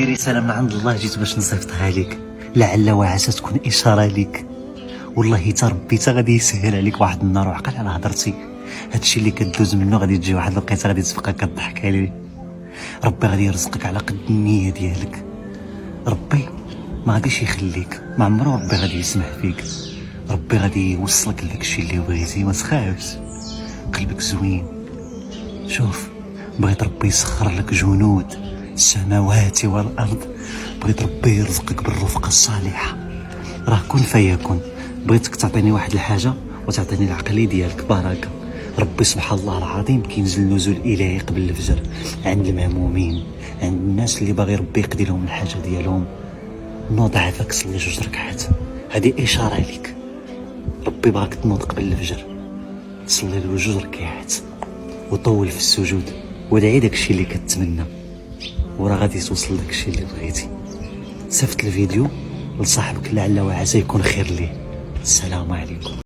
رسالة من عند الله جيت باش نصيفطها لك، لعل وعسى تكون إشارة لك. والله تا ربي تا غادي يسهل عليك واحد النهار، وعقل على هضرتي. هادشي اللي كدوز منه غادي تجي واحد الوقيته غادي تبقى كضحك عليه. ربي غادي يرزقك على قد النية ديالك. ربي ما غاديش يخليك، ما عمرو ربي غادي يسمح فيك. ربي غادي يوصلك لداكشي اللي بغيتي، ما تخافش. قلبك زوين. شوف، بغيت ربي يسخر لك جنود السماوات والارض، بغيت ربي يرزقك بالرفقه الصالحه. راه كن فيكون. بغيتك تعطيني واحد الحاجه وتعطيني العقلي ديالك بركه. ربي سبحان الله العظيم كينزل نزول الهي قبل الفجر عند المهمومين، عند الناس اللي باغي ربي يقضي لهم الحاجه ديالهم. نوض عافاك صلي 2 ركعات، هذه اشاره لك. ربي باغاك تنوض قبل الفجر، تصلي له 2 ركعات وطول في السجود وادعي داكشي اللي كتمنى، وراه غادي توصل داكشي اللي بغيتي. صيفط الفيديو لصاحبك لعل وعسى يكون خير ليه. السلام عليكم.